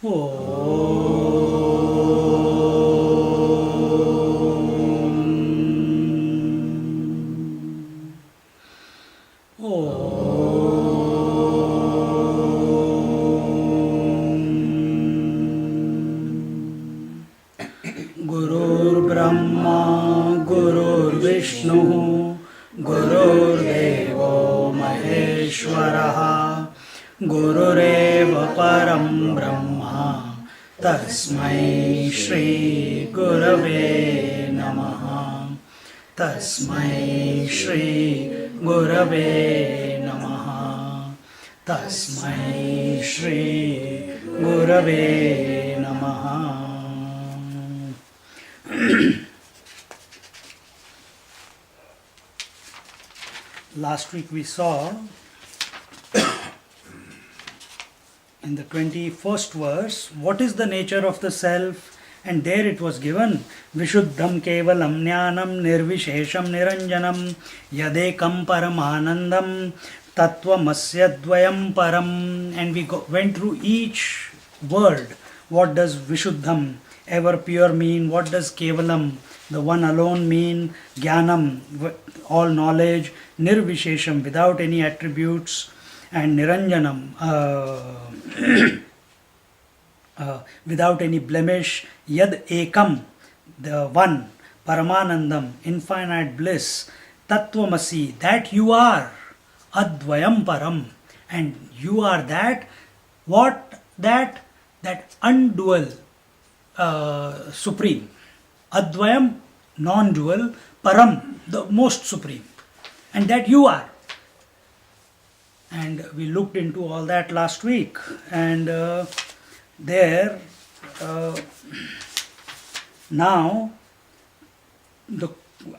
गुरुर्ब्रह्मा गुरुर्विष्णुः गुरुर्देवो महेश्वरः गुरुरेव परं ब्रह्मा तस्मै श्री गुरवे नमः तस्मै श्री गुरवे नमः तस्मै श्री गुरवे नमः. Last week we saw in the 21st verse what is the nature of the self, and there it was given Vishuddham Kevalam Jnanam Nirvishesham Niranjanam Yadekam Paramanandam Tattvamasya Dvayam Param, and we went through each word. What does Vishuddham, ever pure, mean? What does Kevalam, the one alone, mean? Jnanam, all knowledge. Nirvishesham, without any attributes. And Niranjanam, without any blemish. Yad Ekam, the one. Paramanandam, infinite bliss. Tattvamasi, that you are. Advayam Param, and you are that. What? That undual supreme. Advayam, non-dual. Param, the most supreme. And that you are. And we looked into all that last week. And there, now,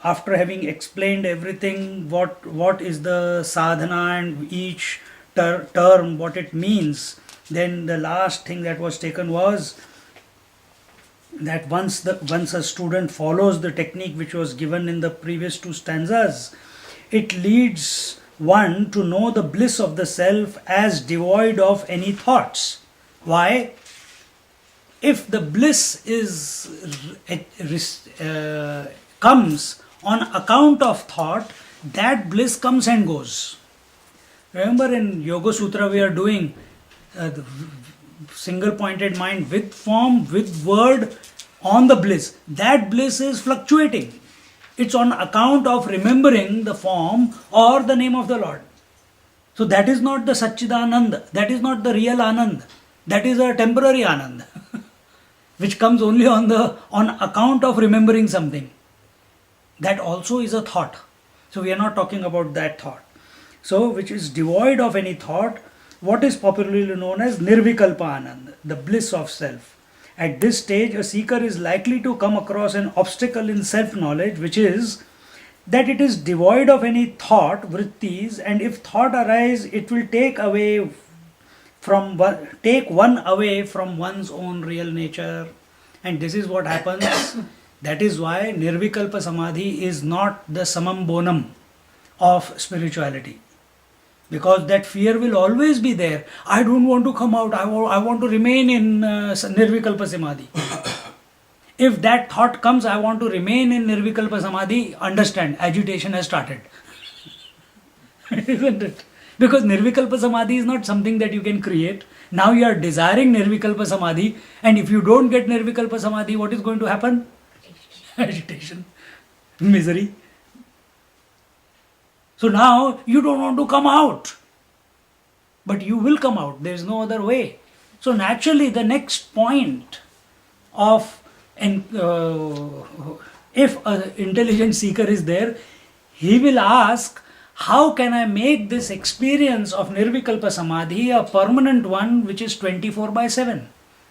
after having explained everything, what is the sadhana and each term, what it means, then the last thing that was taken was that once a student follows the technique which was given in the previous two stanzas, it leads one to know the bliss of the self as devoid of any thoughts. Why? If the bliss comes on account of thought, that bliss comes and goes. Remember in Yoga Sutra we are doing the single pointed mind with form, with word on the bliss. That bliss is fluctuating. It's on account of remembering the form or the name of the Lord. So that is not the Satchidananda. That is not the real Anand. That is a temporary Anand, which comes only on account of remembering something. That also is a thought. So we are not talking about that thought. So which is devoid of any thought, what is popularly known as Nirvikalpa Anand, the bliss of self. At this stage, a seeker is likely to come across an obstacle in self-knowledge, which is that it is devoid of any thought, vrittis, and if thought arise, it will take one away from one's own real nature. And this is what happens. That is why Nirvikalpa Samadhi is not the samam bonum of spirituality. Because that fear will always be there. I don't want to come out. I want to remain in Nirvikalpa Samadhi. If that thought comes, I want to remain in Nirvikalpa Samadhi, understand, agitation has started. Isn't it? Because Nirvikalpa Samadhi is not something that you can create. Now you are desiring Nirvikalpa Samadhi, and if you don't get Nirvikalpa Samadhi, what is going to happen? Agitation, misery. So now you don't want to come out, but you will come out. There is no other way. So naturally, the next point of if an intelligent seeker is there, he will ask, how can I make this experience of Nirvikalpa Samadhi a permanent one which is 24/7?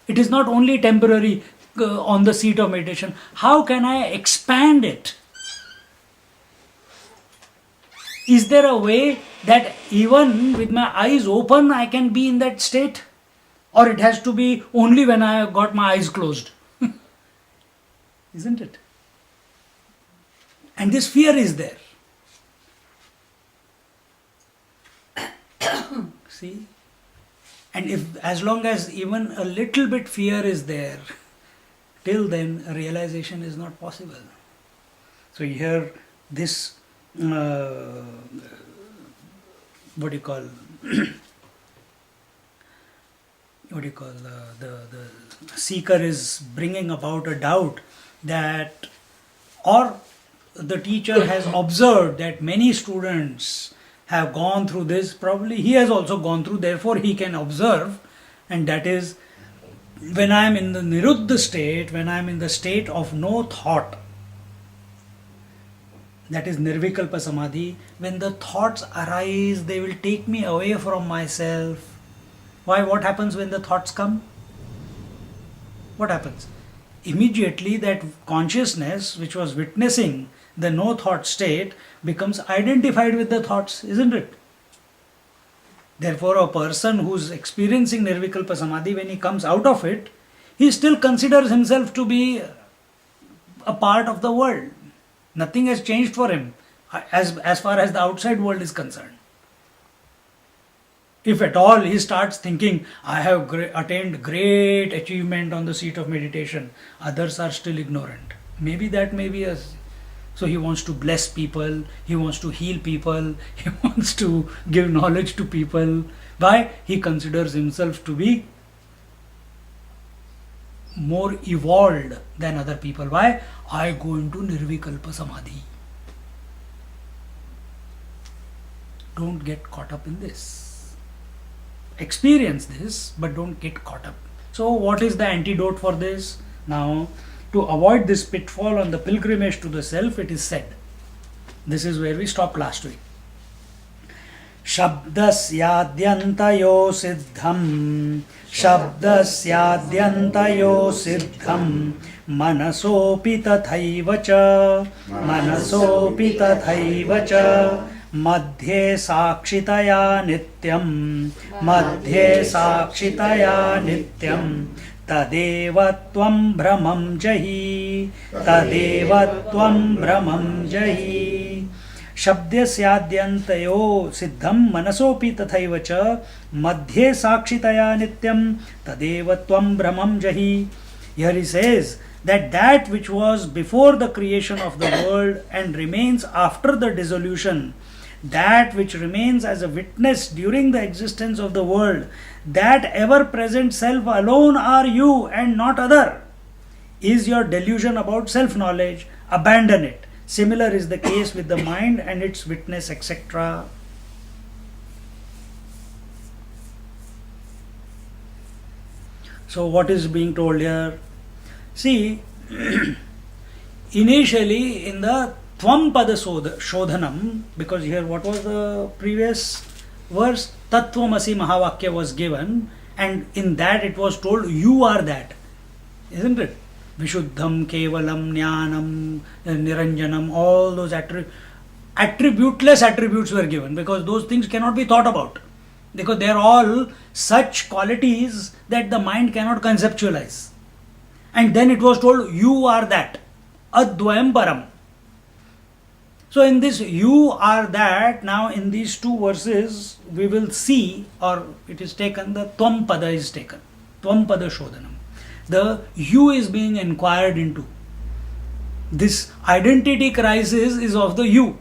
It is not only temporary on the seat of meditation. How can I expand it? Is there a way that even with my eyes open I can be in that state? Or it has to be only when I have got my eyes closed? Isn't it? And this fear is there. See? And if, as long as even a little bit fear is there, till then a realization is not possible. So here this, what do you call, the seeker is bringing about a doubt that, or the teacher has observed that many students have gone through this, probably he has also gone through, therefore he can observe, and that is, when I am in the niruddha state, when I am in the state of no thought, that is nirvikalpa samadhi, when the thoughts arise, they will take me away from myself. Why? What happens when the thoughts come? What happens? Immediately that consciousness which was witnessing the no thought state becomes identified with the thoughts, isn't it? Therefore, a person who's experiencing nirvikalpa samadhi, when he comes out of it, he still considers himself to be a part of the world. Nothing has changed for him as far as the outside world is concerned. If at all he starts thinking, I have attained great achievement on the seat of meditation, others are still ignorant. Maybe that may be a... So he wants to bless people, he wants to heal people, he wants to give knowledge to people. Why? He considers himself to be more evolved than other people. Why? I go into nirvikalpa samadhi. Don't get caught up in this. Experience this, but don't get caught up. So what is the antidote for this? Now, to avoid this pitfall on the pilgrimage to the self, it is said. This is where we stopped last week. Shabdasyadyantayo siddham, Shabdasyadyantayo siddham, Manasopi tathaiva cha, Manasopi tathaiva cha, Madhye sakshitaya nityam, Madhye sakshitaya nityam, Tadeva tvam brahmam jahi, Tadeva tvam brahmam jahi. Shabdasyadyantayo siddham manasopi tathaiva cha, Madhye sakshitaya nityam, Tadeva tvam brahmam jahi. Here he says that which was before the creation of the world and remains after the dissolution, that which remains as a witness during the existence of the world, that ever-present self alone are you and not other. Is your delusion about self-knowledge? Abandon it. Similar is the case with the mind and its witness, etc. So what is being told here? See, initially in the Tvam pada shodhanam, because here what was the previous verse? Tattvamasi Mahavakya was given, and in that it was told, you are that. Isn't it? Vishuddham, Kevalam, Jnanam, Niranjanam, all those attributeless attributes were given, because those things cannot be thought about. Because they are all such qualities that the mind cannot conceptualize. And then it was told, you are that. Advayam Param. So in this you are that, now in these two verses we will see, or it is taken, the Tvam Pada is taken. Tvam Pada Shodhanam. The you is being inquired into. This identity crisis is of the you.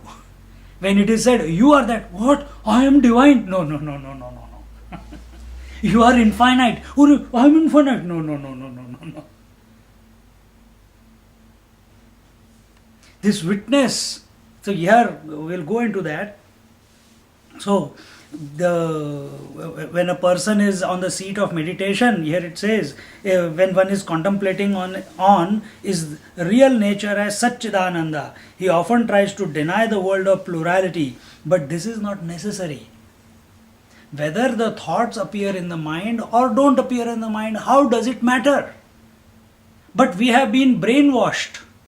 When it is said, you are that, what? I am divine. No. You are infinite. Oh, I am infinite. No. This witness. So here we'll go into that. So when a person is on the seat of meditation, here it says, when one is contemplating on his real nature as Satchidananda, he often tries to deny the world of plurality, but this is not necessary. Whether the thoughts appear in the mind or don't appear in the mind, how does it matter? But we have been brainwashed.